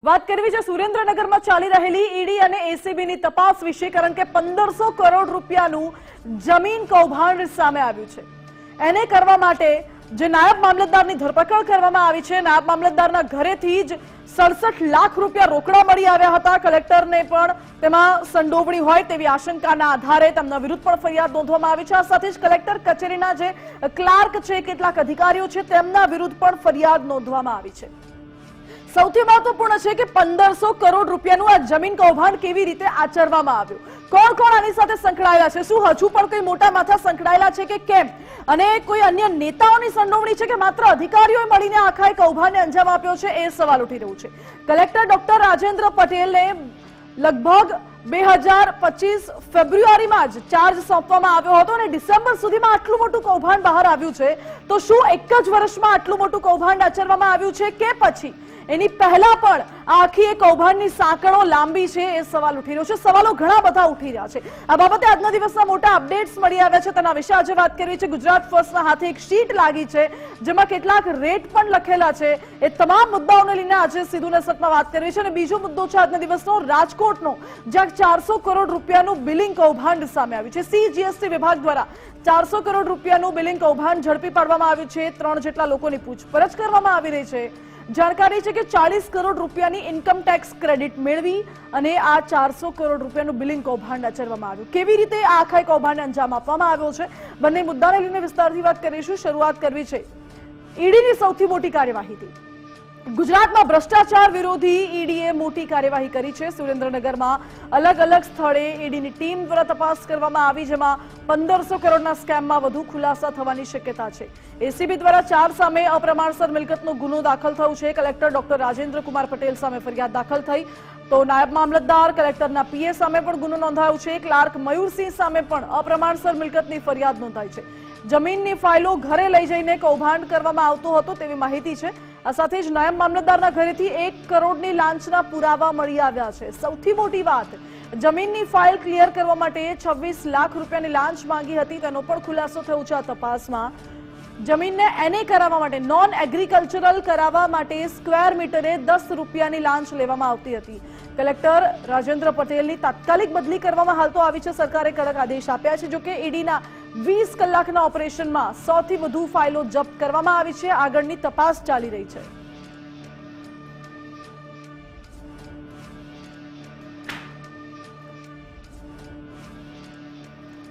વાત કરવી છે સુરેન્દ્રનગરમાં ચાલી રહેલી ઈડી અને એસીબીની તપાસ વિશે, કારણ કે 1500 કરોડ રૂપિયાનું જમીન કૌભાંડ સામે આવ્યું છે। એને કરવા માટે જે નાયબ મામલતદારની ધરપકડ કરવામાં આવી છે, નાયબ મામલતદારના ઘરેથી જ 67 લાખ રૂપિયા રોકડા મળી આવ્યા હતા। કલેક્ટરને પણ તેમાં સંડોવણી હોય તેવી આશંકાના આધારે તેમના વિરુદ્ધ પણ ફરિયાદ નોંધવામાં આવી છે। આ સાથે જ કલેક્ટર કચેરીના જે ક્લાર્ક છે, કેટલાક અધિકારીઓ છે, તેમના વિરુદ્ધ પણ ફરિયાદ નોંધવામાં આવી છે। સૌથી મહત્વપૂર્ણ છે કે 1500 કરોડ રૂપિયાનું આ જમીન કૌભાંડ કેવી રીતે આચરવામાં આવ્યું, કોણ કોણ આની સાથે સંકળાયેલા છે, શું હજુ પણ કોઈ મોટા માથા સંકળાયેલા છે કે કેમ, અને કોઈ અન્ય નેતાઓની સંડોવણી છે કે માત્ર અધિકારીઓએ મળીને આખા કૌભાંડને અંજામ આપ્યો છે, એ સવાલ ઉઠી રહ્યું છે। કલેક્ટર ડોક્ટર રાજેન્દ્ર પટેલને લગભગ 2025 ફેબ્રુઆરીમાં જ ચાર્જ સોંપવામાં આવ્યો હતો અને ડિસેમ્બર સુધીમાં આટલું મોટું કૌભાંડ બહાર આવ્યું છે। તો શું એક જ વર્ષમાં આટલું મોટું કૌભાંડ આચરવામાં આવ્યું છે કે પછી એની પહેલા પણ આખી એક કૌભાંડની સાંકળો લાંબી છે, એ સવાલ ઉઠી રહ્યો છે। સવાલો ઘણા બધા ઉઠી રહ્યા છે। આ બાબતે આજના દિવસના મોટા અપડેટ્સ મળી આવ્યા છે, તેના વિશે આજે વાત કરવી છે। ગુજરાત ફર્સ્ટના હાથે એક શીટ લાગી છે, જેમાં કેટલાક રેટ પણ લખેલા છે। એ તમામ મુદ્દાઓને લઈને આજે સીધું નસતમાં વાત કરવી છે। અને બીજો મુદ્દો છે આજના દિવસનો રાજકોટનો, જ્યાં 400 કરોડ રૂપિયાનું બિલિંગ કૌભાંડ સામે આવ્યું છે। સીજીએસટી વિભાગ દ્વારા 400 કરોડ રૂપિયાનું બિલિંગ કૌભાંડ ઝડપી પાડવામાં આવ્યું છે। 3 જેટલા લોકોની પૂછપરછ કરવામાં આવી રહી છે। જાણકારી છે કે 40 કરોડ રૂપિયાની ઇન્કમ ટેક્સ ક્રેડિટ મેળવી અને આ 400 કરોડ રૂપિયાનું બિલિંગ કૌભાંડ આચરવામાં આવ્યું। કેવી રીતે આ આખા કૌભાંડને અંજામ આપવામાં આવ્યો છે, બંને મુદ્દાને લઈને વિસ્તારથી વાત કરીશું। શરૂઆત કરવી છે ઈડીની સૌથી મોટી કાર્યવાહીથી। ગુજરાતમાં ભ્રષ્ટાચાર વિરોધી ઈડીએ મોટી કાર્યવાહી કરી છે। સુરેન્દ્રનગરમાં અલગ અલગ સ્થળે ઈડીની ટીમ દ્વારા તપાસ કરવામાં આવી, જેમાં 1500 કરોડના સ્કેમમાં વધુ ખુલાસા થવાની શક્યતા છે। એસીબી દ્વારા 4 સામે અપ્રમાણસર મિલકતનો ગુનો દાખલ થયો છે। કલેક્ટર ડોક્ટર રાજેન્દ્ર કુમાર પટેલ સામે ફરિયાદ દાખલ થઈ, તો નાયબ મામલતદાર, કલેક્ટરના પીએ સામે પણ ગુનો નોંધાયો છે। ક્લાર્ક મયુરસિંહ સામે પણ અપ્રમાણસર મિલકતની ફરિયાદ નોંધાઈ છે। જમીનની ફાઇલો ઘરે લઈ જઈને કૌભાંડ કરવામાં આવતો હતો તેવી માહિતી છે। આ સાથે જ નાયબ મામલતદારના ઘરેથી 1 કરોડની લાંચના પુરાવા મળી આવ્યા છે। સૌથી મોટી વાત, જમીનની ફાઇલ ક્લિયર કરવા માટે 26 લાખ રૂપિયાની લાંચ માંગી હતી, તેનો પણ ખુલાસો થયો છે આ તપાસમાં। જમીનને એને કરાવવા માટે, નોન એગ્રીકલ્ચરલ કરાવવા માટે સ્ક્વેર મીટરે 10 રૂપિયાની લાંચ લેવામાં આવતી હતી। કલેક્ટર રાજેન્દ્ર પટેલની તાત્કાલિક બદલી કરવામાં હાલ તો આવી છે। સરકારે કડક આદેશ આપ્યા છે। જોકે ઈડીના 20 કલાકના ઓપરેશનમાં 100 થી વધુ ફાઇલો જપ્ત કરવામાં આવી છે। આગળની તપાસ ચાલી રહી છે।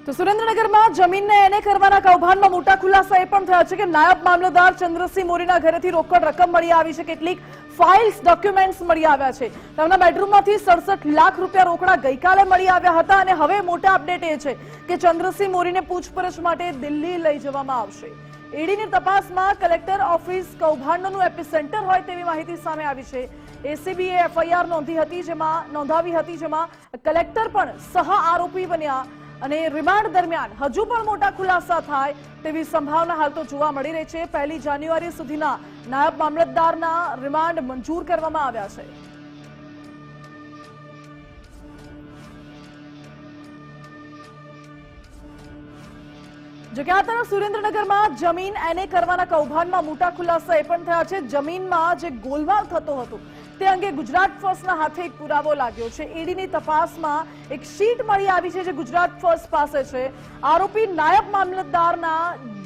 તો સુરેન્દ્રનગરમાં જમીનને એને કરવાના કૌભાંડમાં મોટા ખુલાસા એ પણ થયા છે કે નાયબ મામલતદાર ચંદ્રસિંહ મોરીના ઘરેથી રોકડ રકમ મળી આવી છે। કેટલીક ફાઇલ્સ, ડોક્યુમેન્ટ્સ મળી આવ્યા છે। તેમના બેડરૂમમાંથી 67 લાખ રૂપિયા રોકડા ગઈકાલે મળી આવ્યા હતા અને હવે મોટા અપડેટ એ છે કે ચંદ્રસિંહ મોરીને પૂછપરછ માટે દિલ્હી લઈ જવામાં આવશે। ઈડીની તપાસમાં કલેક્ટર ઓફિસ કૌભાંડનું એપિસેન્ટર હોય તેવી માહિતી સામે આવી છે। એસીબીએ એફઆઈઆર નોંધાવી હતી, જેમાં કલેક્ટર પણ સહ આરોપી બન્યા અને રિમાન્ડ દરમિયાન હજુ પણ મોટા ખુલાસા થાય તેવી સંભાવના હાલ તો જોવા મળી રહી છે। 1 જાન્યુઆરી સુધીના નાયબ મામલતદારના રિમાન્ડ મંજૂર કરવામાં આવ્યા છે। જોકે આ તરફ સુરેન્દ્રનગરમાં જમીન એને કરવાના કૌભાંડમાં મોટા ખુલાસા એ પણ થયા છે। જમીનમાં જે ગોલમાલ થતો હતો તે અંગે ગુજરાત ફર્સ્ટના હાથે એક પુરાવો લાગ્યો છે। ઈડીની તપાસમાં એક શીટ મળી આવી છે જે ગુજરાત ફર્સ્ટ પાસે છે। આરોપી નાયબ મામલતદારના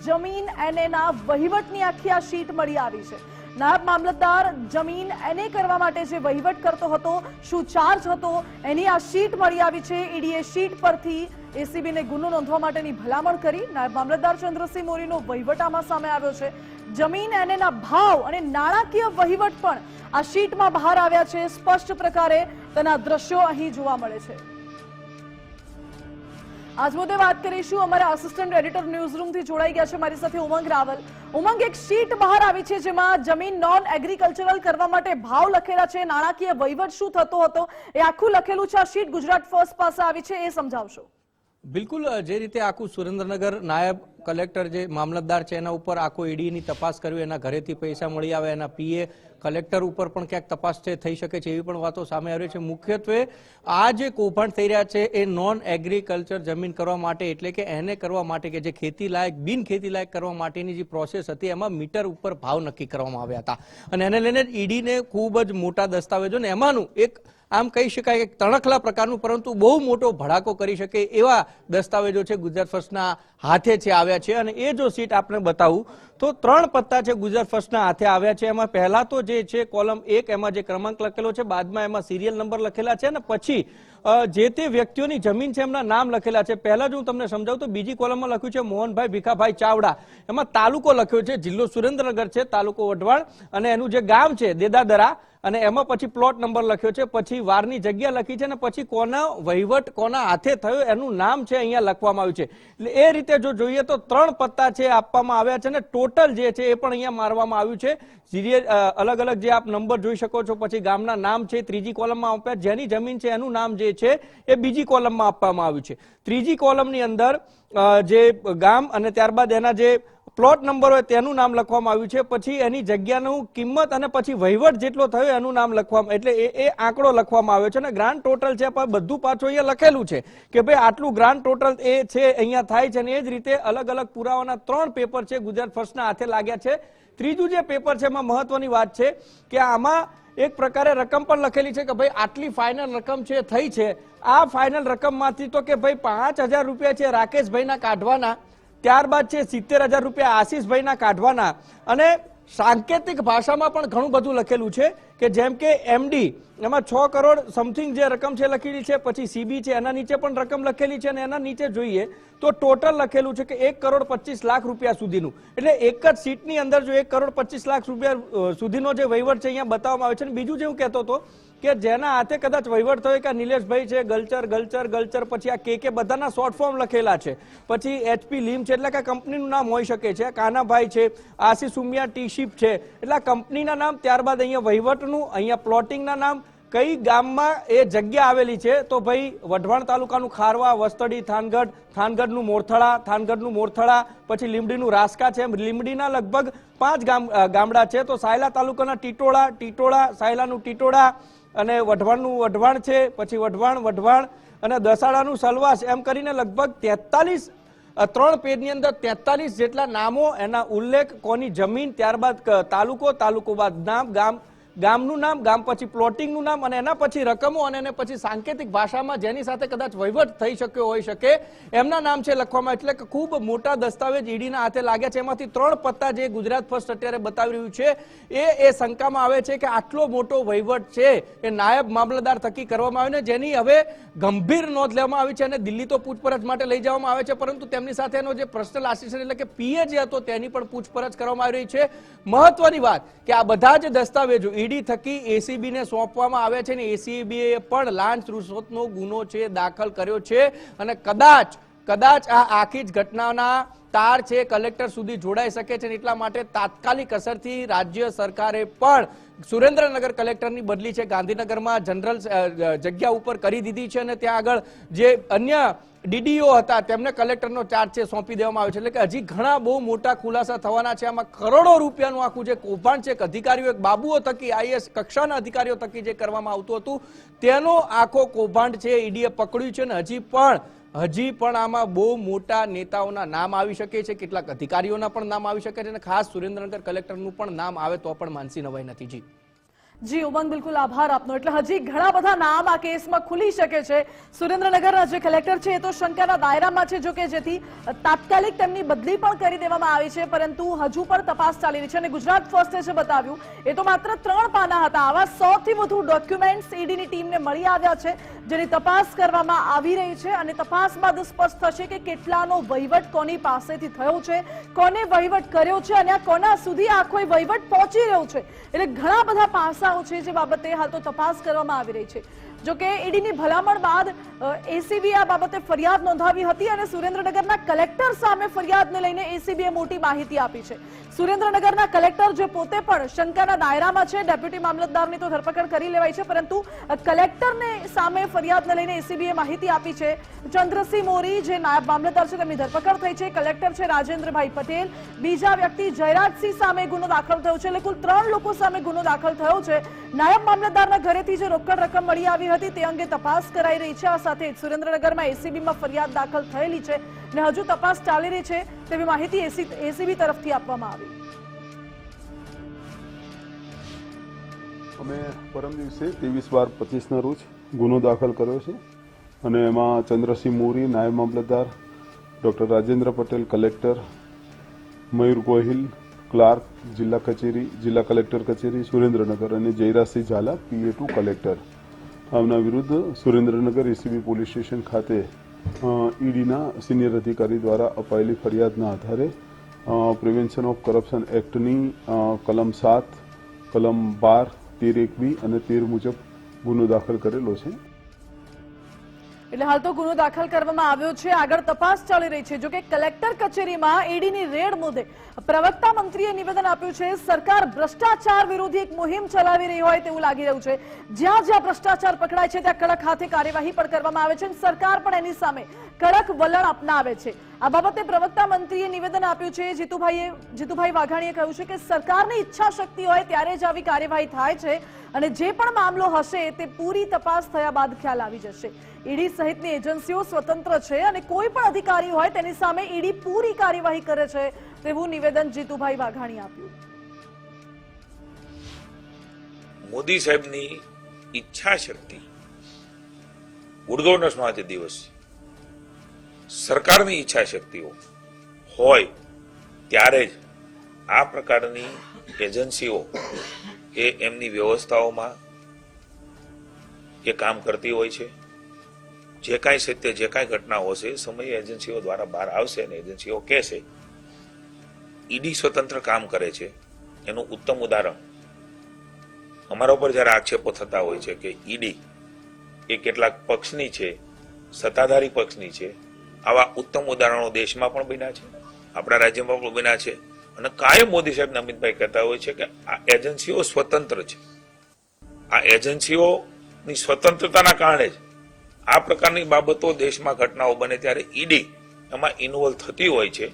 જમીન એનેના વહીવટની આખી આ શીટ મળી આવી છે। નાયબ મામલતદાર જમીન એને કરવા માટે જે વહીવટ કરતો હતો, શું ચાર્જ હતો, એની આ શીટ મળી આવી છે। ઈડીએ શીટ પરથી એસીબીને ગુનો નોંધવા માટેની ભલામણ કરી। નાયબ મામલતદાર ચંદ્રસિંહ મોરીનો વહીવટ આમાં સામે આવ્યો છે। જમીન એનેના ભાવ અને નાણાકીય વહીવટ પણ આ શીટમાં બહાર આવ્યા છે। સ્પષ્ટ પ્રકારે તેના દ્રશ્યો અહીં જોવા મળે છે। આજ મુદ્દે વાત કરીશું। અમારા આસિસ્ટન્ટ એડિટર ન્યૂઝરૂમથી જોડાઈ ગયા છે મારી સાથે ઉમંગ રાવલ। ઉમંગ, એક શીટ બહાર આવી છે જેમાં જમીન નોન એગ્રીકલ્ચરલ કરવા માટે ભાવ લખેલા છે, નાણાકીય વહીવટ શું થતો હતો એ આખું લખેલું છે। આ શીટ ગુજરાત ફર્સ્ટ પાસે આવી છે, એ સમજાવશો? બિલકુલ, જે રીતે આખું સુરેન્દ્રનગર નાયબ કલેક્ટર જે મામલતદાર છે એના ઉપર આખો ઈડીની તપાસ કરવી, એના ઘરેથી પૈસા મળી આવે, એના પીએ કલેક્ટર ઉપર પણ ક્યાંક તપાસ થઈ શકે છે એવી પણ વાતો સામે આવી છે. મુખ્યત્વે આ જે કૌભાંડ થઈ રહ્યા છે એ નોન એગ્રીકલ્ચર જમીન કરવા માટે, એટલે કે એને કરવા માટે કે જે ખેતી લાયક બિન ખેતી લાયક કરવા માટેની જે પ્રોસેસ હતી એમાં મીટર ઉપર ભાવ નક્કી કરવામાં આવ્યા હતા અને એને લઈને ઈડીને ખૂબ જ મોટા દસ્તાવેજો ને એમાંનું એક આમ કહી શકાય કે તણખલા પ્રકારનું પરંતુ બહુ મોટો ભડાકો કરી શકે એવા દસ્તાવેજો છે ગુજરાત ફર્સ્ટના હાથે છે આવ્યા છે. અને એ જો સીટ આપણે બતાવું તો 3 પત્તા છે ગુજરાત ફર્સ્ટના હાથે આવ્યા છે. એમાં પહેલા તો જે છે કોલમ 1 એમાં જે ક્રમાંક લખેલો છે, બાદમાં એમાં સિરિયલ નંબર લખેલા છે અને પછી જે તે વ્યક્તિઓની જમીન છે એમના નામ લખેલા છે. પહેલા જો હું તમને સમજાવું તો બીજી કોલમમાં લખ્યું છે મોહનભાઈ ભીખાભાઈ ચાવડા, એમાં તાલુકો લખ્યો છે જિલ્લો સુરેન્દ્રનગર છે, તાલુકો વઢવાણ અને એનું જે ગામ છે દેદાદરા અને એમાં પછી પ્લોટ નંબર લખ્યો છે, પછી વારની જગ્યા લખી છે અને પછી કોના વહીવટ કોના હાથે થયો એનું નામ છે અહીંયા લખવામાં આવ્યું છે. એટલે એ રીતે જો જોઈએ તો 3 પત્તા છે આપવામાં આવ્યા છે અને ટોટલ જે છે એ પણ અહીંયા મારવામાં આવ્યું છે. અલગ અલગ જે આપ નંબર જોઈ શકો છો, પછી ગામના નામ છે ત્રીજી કોલમમાં આપ્યા, જેની જમીન છે એનું નામ જે છે એ બીજી કોલમમાં આપવામાં આવ્યું છે. ત્રીજી કોલમની અંદર જે ગામ અને ત્યારબાદ એના જે પ્લોટ નંબર હોય તેનું નામ લખવામાં આવ્યું છે, પછી એની જગ્યાનું કિંમત અને પછી વહીવટ જેટલો થયો એનું નામ લખવામાં, એટલે એ આંકડો લખવામાં આવ્યો છે અને ગ્રાન્ડ ટોટલ છે બધું પાછું અહીંયા લખેલું છે કે ભાઈ આટલું ગ્રાન્ડ ટોટલ એ છે અહીંયા થાય છે. અને એ જ રીતે અલગ અલગ પુરાવાના 3 પેપર છે ગુજરાત ફર્સ્ટના હાથે લાગ્યા છે. ત્રીજું જે પેપર છે એમાં મહત્વની વાત છે કે આમાં એક પ્રકારે રકમ પણ લખેલી છે કે ભાઈ આટલી ફાઇનલ રકમ છે થઈ છે. આ ફાઇનલ રકમમાંથી તો કે ભાઈ 5000 રૂપિયા છે રાકેશભાઈના કાઢવાના, ત્યારબાદ છે 70,000 રૂપિયા આશીષભાઈના કાઢવાના અને સાંકેતિક ભાષામાં પણ ઘણું બધું લખેલું છે કે જેમ કે એમડી એમાં 6 કરોડ સમથિંગ જે રકમ છે લખેલી છે, પછી સીબી છે એના નીચે પણ રકમ લખેલી છે અને એના નીચે જોઈએ તો ટોટલ લખેલું છે કે 1,25,00,000 રૂપિયા સુધીનું. એટલે એક જ સીટની અંદર જો 1,25,00,000 રૂપિયા સુધીનો જે વહીવટ છે અહીંયા બતાવવામાં આવે છે. અને બીજું જે હું કહેતો હતો કે જેના હાથે કદાચ વહીવટ થયો કે નિલેશભાઈ છે ગલચર પછી આ કે બધાના શોર્ટ ફોર્મ લખેલા છે, પછી એચપી લીમ છે એટલે કે કંપનીનું નામ હોઈ શકે છે, કાનાભાઈ છે, આશીષ ઉમિયા ટી શિપ છે એટલે કંપનીના નામ, ત્યારબાદ અહીંયા વહીવટનું, અહીંયા પ્લોટિંગના નામ, કઈ ગામમાં એ જગ્યા આવેલી છે તો ભાઈ વઢવાણ તાલુકાનું ખારવા, વસ્તડી, થાનગઢનું મોરથળા, પછી લીંબડીનું રાસકા છે. લીંબડીના લગભગ 5 ગામડા છે. તો સાયલા તાલુકાના ટીટોળા, સાયલાનું ટીટોળા અને વઢવાણનું વઢવાણ છે, પછી વઢવાણ અને દસાડાનું સલવાસ, એમ કરીને લગભગ 3 પેજની અંદર 43 જેટલા નામો, એના ઉલ્લેખ, કોની જમીન, ત્યારબાદ તાલુકો બાદ નામ, ગામનું નામ, ગામ પછી પ્લોટિંગનું નામ અને એના પછી રકમો અને એને પછી સાંકેતિક ભાષામાં જેની સાથે કદાચ વહીવટ થઈ શક્યો હોઈ શકે એમના નામ છે લખવામાં. એટલે કે ખૂબ મોટા દસ્તાવેજ ઈડીના હાથે લાગ્યા છે. એમાંથી 3 પત્તા જે ગુજરાત ફર્સ્ટ અત્યારે બતાવી રહ્યું છે એ શંકામાં આવે છે કે આટલો મોટો વહીવટ છે એ નાયબ મામલતદાર થકી કરવામાં આવ્યો ને જેની હવે ગંભીર નોંધ લેવામાં આવી છે અને દિલ્હી તો પૂછપરછ માટે લઈ જવામાં આવે છે, પરંતુ તેમની સાથેનો જે પર્સનલ આસિસ્ટન્ટ એટલે કે પીએ જે હતો તેની પણ પૂછપરછ કરવામાં આવી રહી છે. મહત્વની વાત કે આ બધા જ દસ્તાવેજો ઈડી થકી એસીબી ને સોંપવામાં આવ્યા છે અને એસીબી પણ લાંચ રૂશ્વતનો ગુનો છે દાખલ કર્યો છે અને કદાચ આ આખી જ ઘટનાના તાર છે કલેક્ટર સુધી જોડાઈ શકે છે. એટલા માટે તાત્કાલિક અસરથી રાજ્ય સરકારે પણ સુરેન્દ્રનગર કલેક્ટરની બદલી છે ગાંધીનગરમાં જનરલ જગ્યા ઉપર કરી દીધી છે અને ત્યાં આગળ જે અન્ય ડીડીઓ હતા તેમને કલેક્ટરનો ચાર્જ છે સોંપી દેવામાં આવ્યો છે. એટલે કે હજી ઘણા બહુ મોટા ખુલાસા થવાના છે. આમાં કરોડો રૂપિયાનું આખું જે કૌભાંડ છે અધિકારીઓ, એક બાબુઓ થકી આઈએસ કક્ષાના અધિકારીઓ થકી જે કરવામાં આવતું હતું તેનો આખો કૌભાંડ છે ઈડીએ પકડ્યું છે અને હજી પણ આમાં બહુ મોટા નેતાઓના નામ આવી શકે છે, કેટલાક અધિકારીઓના પણ નામ આવી શકે છે અને ખાસ સુરેન્દ્રનગર કલેક્ટરનું પણ નામ આવે તો પણ માનસી નવાઈ નથી. જી ઉમંગ, બિલકુલ આભાર આપનો. એટલે હજી ઘણા બધા નામ આ કેસમાં ખુલી શકે છે. સુરેન્દ્રનગરના જે કલેક્ટર છે એ તો શંકાના દાયરામાં છે, જો કે જેથી તાત્કાલિક તેમની બદલી પણ કરી દેવામાં આવી છે, પરંતુ હજુ પણ તપાસ ચાલી રહી છે. અને ગુજરાત ફર્સ્ટે જે બતાવ્યું એ તો માત્ર 3 પાના હતા. આવા 100 થી વધુ ડોક્યુમેન્ટ્સ ઈડીની ટીમને મળી આવ્યા છે જેની તપાસ કરવામાં આવી રહી છે અને તપાસ બાદ સ્પષ્ટ થશે કે કેટલાનો વહીવટ કોની પાસેથી થયો છે, કોને વહીવટ કર્યો છે અને કોના સુધી આખો વહીવટ પહોંચી રહ્યો છે. એટલે ઘણા બધા પાસા મામલાઓ છે જે બાબતે હાલ તો તપાસ કરવામાં આવી રહી છે. જોકે ઈડીની ભલામણ બાદ એસીબીએ આ બાબતે ફરિયાદ નોંધાવી હતી અને સુરેન્દ્રનગરના કલેક્ટર સામે ફરિયાદને લઈને એસીબીએ મોટી માહિતી આપી છે. સુરેન્દ્રનગરના કલેક્ટર જે પોતે પણ શંકાના દાયરામાં છે, ડેપ્યુટી મામલતદારની તો ધરપકડ કરી લેવાઈ છે, પરંતુ કલેક્ટરને સામે ફરિયાદને લઈને એસીબીએ માહિતી આપી છે. ચંદ્રસિંહ મોરી જે નાયબ મામલતદાર છે તેમની ધરપકડ થઈ છે. કલેક્ટર છે રાજેન્દ્રભાઈ પટેલ, બીજા વ્યક્તિ જયરાજસિંહ સામે ગુનો દાખલ થયો છે. એટલે કુલ 3 લોકો સામે ગુનો દાખલ થયો છે. નાયબ મામલતદારના ઘરેથી જે રોકડ રકમ મળી આવી હતી તે અંગે તપાસ કરાઈ રહી છે. આ સાથે જ સુરેન્દ્રનગરમાં એસીબીમાં ફરિયાદ દાખલ થયેલી છે અને હજુ તપાસ ચાલી રહી છે તેવી માહિતી એસીબી તરફથી આપવામાં આવી. અમે પરમ દિવસે 23/12/25 ના રોજ ગુનો દાખલ કર્યો છે અને એમાં ચંદ્રસિંહ મોરી નાયબ મામલતદાર, ડોક્ટર રાજેન્દ્ર પટેલ કલેક્ટર, મયુર ગોહિલ ક્લાર્ક જિલ્લા કલેક્ટર કચેરી સુરેન્દ્રનગર અને જયરાજસિંહ ઝાલા PA2 કલેક્ટર આમના વિરુદ્ધ સુરેન્દ્રનગર એસીબી પોલીસ સ્ટેશન ખાતે ઈડીના સિનિયર અધિકારી દ્વારા અપાયેલી ફરિયાદના આધારે પ્રિવેન્શન ઓફ કરપ્શન એક્ટની કલમ 7, કલમ 12, 13(1)(b) અને 13 મુજબ ગુનો દાખલ કરેલો છે. એટલે હાલ તો ગુનો દાખલ કરવામાં આવ્યો છે. આગળ તપાસ ચાલી રહી છે. જોકે કલેક્ટર કચેરીમાં ઈડીની રેડ મુદ્દે પ્રવક્તા મંત્રીએ નિવેદન આપ્યું છે. સરકાર ભ્રષ્ટાચાર વિરોધી એક મુહિમ ચલાવી રહી હોય તેવું લાગી રહ્યું છે. જ્યાં જ્યાં ભ્રષ્ટાચાર પકડાય છે ત્યાં કડક હાથે કાર્યવાહી પણ કરવામાં આવે છે અને સરકાર પણ એની સામે કડક વલણ અપનાવે છે. આ બાબતે પ્રવક્તા મંત્રીએ નિવેદન આપ્યું છે. જીતુભાઈ વાઘાણીએ કહ્યું છે કે સરકારની ઈચ્છા શક્તિ હોય ત્યારે જ આવી કાર્યવાહી થાય છે અને જે પણ મામલો હશે તે પૂરી તપાસ થયા બાદ ખ્યાલ આવી જશે. ઈડી સહિતની એજન્સીઓ સ્વતંત્ર છે અને કોઈ પણ અધિકારી હોય તેની સામે ઈડી પૂરી કાર્યવાહી કરે છે તેવું નિવેદન જીતુભાઈ વાઘાણી આપ્યું. મોદી સાહેબની ઈચ્છા શક્તિ ઉર્દોનો સ્વાત દિવસ સરકારની ઈચ્છા શક્તિઓ હોય ત્યારે જ આ પ્રકારની એજન્સીઓ એ એમની વ્યવસ્થાઓમાં એ કામ કરતી હોય છે. જે કાંઈ સત્ય, જે કાંઈ ઘટનાઓ છે સમયે એજન્સીઓ દ્વારા બહાર આવશે અને એજન્સીઓ કહેશે. ઈડી સ્વતંત્ર કામ કરે છે એનું ઉત્તમ ઉદાહરણ અમારા ઉપર જયારે આક્ષેપો થતા હોય છે કે ઈડી એ કેટલાક પક્ષની છે, સત્તાધારી પક્ષની છે, આવા ઉત્તમ ઉદાહરણો દેશમાં પણ બન્યા છે, આપણા રાજ્યમાં પણ બન્યા છે અને કાયમ મોદી સાહેબ અમિતભાઈ કહેતા હોય છે કે આ એજન્સીઓ સ્વતંત્ર છે. આ એજન્સીઓની સ્વતંત્રતાના કારણે જ આ પ્રકારની બાબતો દેશમાં ઘટનાઓ બને ત્યારે ઈડી એમાં ઇન્વોલ્વ થતી હોય છે.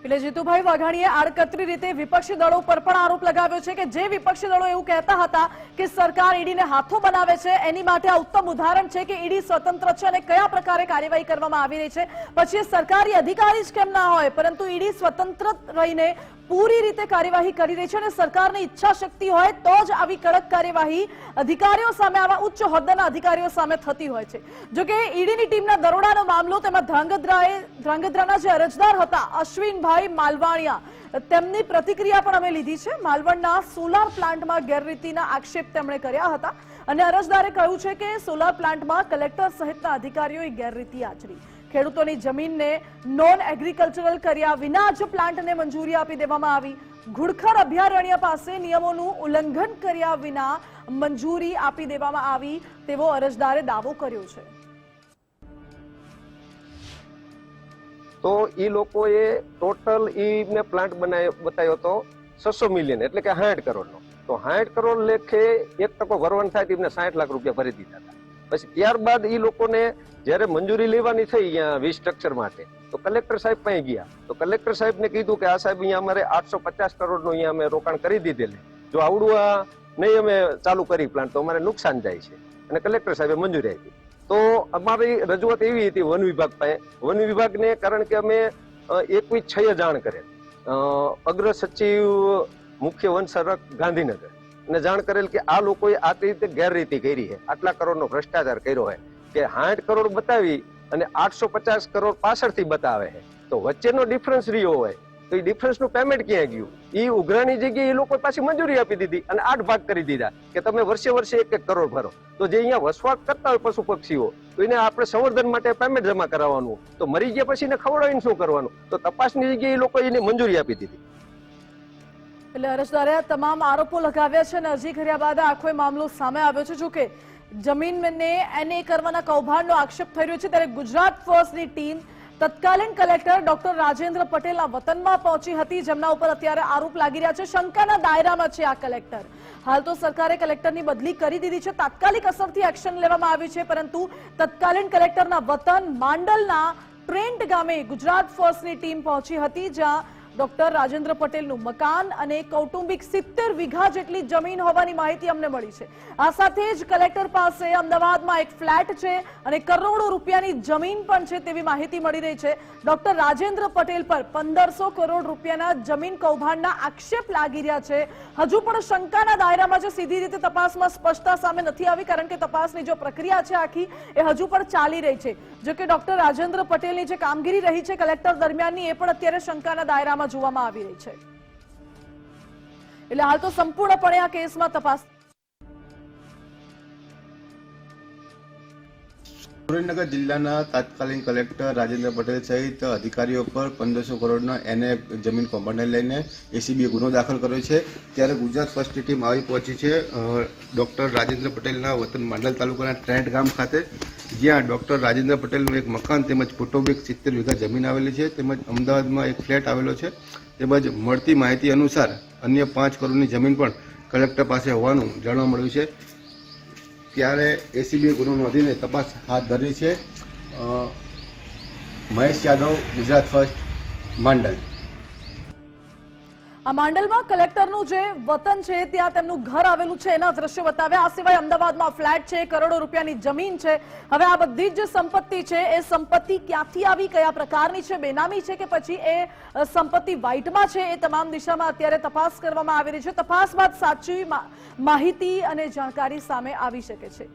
એટલે જીતુભાઈ વાઘાણીએ આડકતરી રીતે વિપક્ષી દળો પર પણ આરોપ લગાવ્યો છે કે જે વિપક્ષી દળો એવું કહેતા હતા કે સરકાર ઈડીને હાથો બનાવે છે એની માટે આ ઉત્તમ ઉદાહરણ છે કે ઈડી સ્વતંત્ર છે અને કયા પ્રકારે કાર્યવાહી કરવામાં આવી રહી છે. પછી એ સરકારી અધિકારી જ કેમ ના હોય, પરંતુ ઈડી સ્વતંત્ર રહીને પૂરી રીતે કાર્યવાહી કરી રહી છે અને સરકારની ઈચ્છા શક્તિ હોય તો જ આવી કડક કાર્યવાહી અધિકારીઓ સામે, આવા ઉચ્ચ હોદ્દાના અધિકારીઓ સામે થતી હોય છે. જોકે ઈડીની ટીમના દરોડાનો મામલો, તેમાં ધ્રાંગધ્રાના જે અરજદાર હતા અશ્વિનભાઈ માલવાણિયા, તેમની પ્રતિક્રિયા પણ અમે લીધી છે. માલવણના સોલાર પ્લાન્ટમાં ગેરરીતિના આક્ષેપ તેમણે કર્યા હતા અને અરજદારે કહ્યું છે કે સોલાર પ્લાન્ટમાં કલેક્ટર સહિતના અધિકારીઓએ ગેરરીતિ આચરી. ખેડૂતોની જમીનને નોન એગ્રીકલ્ચરલ કર્યા વિના જ પ્લાન્ટને મંજૂરી આપી દેવામાં આવી. ઘુડખર અભયારણ્ય પાસે નિયમોનું ઉલ્લંઘન કર્યા વિના મંજૂરી આપી દેવામાં આવી તેવો અરજદારે દાવો કર્યો છે. તો એ લોકોએ ટોટલ ઈને પ્લાન્ટ બતાવ્યો હતો 600 મિલિયન એટલે કે 60 કરોડનો. તો 60 કરોડ લેખે 1% વરવણ થાય તેમને 60 લાખ રૂપિયા ભરી દીધા હતા. પછી ત્યારબાદ એ લોકોને જયારે મંજૂરી લેવાની થઈ અહીંયા વી સ્ટ્રક્ચર માટે તો કલેક્ટર સાહેબ પાસે ગયા. તો કલેક્ટર સાહેબને કીધું કે આ સાહેબ અહીંયા અમારે 850 કરોડનું અહીંયા અમે રોકાણ કરી દીધેલું, જો આવડું આ નહીં અમે ચાલુ કરી પ્લાન્ટ તો અમારે નુકસાન જાય છે. અને કલેક્ટર સાહેબે મંજૂરી આપી. તો અમારી રજૂઆત એવી હતી વન વિભાગ પાસે. વન વિભાગને કારણ કે અમે 21/6 જાણ કરેલ, અગ્ર સચિવ મુખ્ય વન સંરક્ષક ગાંધીનગર ને જાણ કરેલ કે આ લોકોએ આ રીતે ગેરરીતિ કરી છે, આટલા કરોડનો ભ્રષ્ટાચાર કર્યો છે કે 60 કરોડ બતાવી અને 850 કરોડ પાછળથી બતાવે છે. તો વચ્ચેનો ડિફરન્સ રહ્યો હોય તો એ ડિફરન્સનું પેમેન્ટ ક્યાં ગયું? એ ઉઘરાણી જગ્યાએ એ લોકો પાછી મંજૂરી આપી દીધી અને 8 ભાગ કરી દીધા કે તમે વર્ષે 1 કરોડ ભરો. તો જે અહીંયા વસવાટ કરતા હોય પશુ પક્ષીઓ તો એને આપણે સંવર્ધન માટે પેમેન્ટ જમા કરાવવાનું, તો મરી ગયા પછી એને ખવડાવીને શું કરવાનું? તો તપાસની જગ્યાએ એ લોકો એને મંજૂરી આપી દીધી. એટલે અરજદારે આ તમામ આરોપો લગાવ્યા છે અને અરજી કર્યા બાદ આખો મામલો સામે આવ્યો છે. જોકે જમીનને એને કરવાના કૌભાંડનો આક્ષેપ થઈ રહ્યો છે, ત્યારે ગુજરાત ફર્સ્ટની ટીમ તત્કાલીન કલેક્ટર ડોક્ટર રાજેન્દ્ર પટેલના વતનમાં પહોંચી હતી, જેમના ઉપર અત્યારે આરોપ લાગી રહ્યા છે. શંકાના દાયરામાં છે આ કલેક્ટર. હાલ તો સરકારે કલેક્ટરની બદલી કરી દીધી છે, તાત્કાલિક અસરથી એક્શન લેવામાં આવ્યું છે, પરંતુ તત્કાલીન કલેક્ટરના વતન માંડલના ટ્રેન્ટ ગામે ગુજરાત ફર્સ્ટની ટીમ પહોંચી હતી, જ્યાં ડોક્ટર રાજેન્દ્ર પટેલનું મકાન અને કૌટુંબિક 70 વીઘા જેટલી જમીન હોવાની માહિતી અમને મળી છે. આ સાથે જ કલેક્ટર પાસે અમદાવાદમાં એક ફ્લેટ છે અને કરોડો રૂપિયાની જમીન પણ છે તેવી માહિતી મળી રહી છે. ડોક્ટર રાજેન્દ્ર પટેલ પર 1500 કરોડ રૂપિયાના જમીન કૌભાંડના આક્ષેપ લાગી રહ્યા છે. હજુ પણ શંકાના દાયરામાં છે, સીધી રીતે તપાસમાં સ્પષ્ટતા સામે નથી આવી, કારણ કે તપાસની જો પ્રક્રિયા છે આખી એ હજુ પણ ચાલી રહી છે. જો કે ડોક્ટર રાજેન્દ્ર પટેલની જે કામગીરી રહી છે કલેક્ટર દરમિયાનની, એ પણ અત્યારે શંકાના દાયરામાં જોવામાં આવી રહી છે. એટલે હાલ તો સંપૂર્ણપણે આ કેસમાં તપાસ. સુરેન્દ્રનગર જિલ્લાના તાત્કાલિક કલેક્ટર રાજેન્દ્ર પટેલ સહિત અધિકારીઓ પર 1500 કરોડના એને જમીન કૌભાંડને લઈને એસીબીએ ગુનો દાખલ કર્યો છે. ત્યારે ગુજરાત ફર્સ્ટની ટીમ આવી પહોંચી છે ડોક્ટર રાજેન્દ્ર પટેલના વતન માંડલ તાલુકાના ટ્રેન્ટ ગામ ખાતે, જ્યાં ડોક્ટર રાજેન્દ્ર પટેલનું એક મકાન તેમજ કૌટુંબિક 70 વીઘા જમીન આવેલી છે, તેમજ અમદાવાદમાં એક ફ્લેટ આવેલો છે. તેમજ મળતી માહિતી અનુસાર અન્ય 5 કરોડની જમીન પણ કલેક્ટર પાસે હોવાનું જાણવા મળ્યું છે. ત્યારે એસીબીએ ગુનો નોંધીને તપાસ હાથ ધરી છે. મહેશ યાદવ, ગુજરાત ફર્સ્ટ, માંડલ. આ માંડલમાં કલેક્ટરનું જે વતન છે ત્યાં તેમનું ઘર આવેલું છે, એના દ્રશ્યો બતાવ્યા. આ સિવાય અમદાવાદમાં ફ્લેટ છે, કરોડો રૂપિયાની જમીન છે. હવે આ બધી જ સંપત્તિ છે, એ સંપત્તિ ક્યાંથી આવી, કયા પ્રકારની છે, બેનામી છે કે પછી એ સંપત્તિ વ્હાઇટમાં છે, એ તમામ દિશામાં અત્યારે તપાસ કરવામાં આવી રહી છે. તપાસ બાદ સાચી માહિતી અને જાણકારી સામે આવી શકે છે.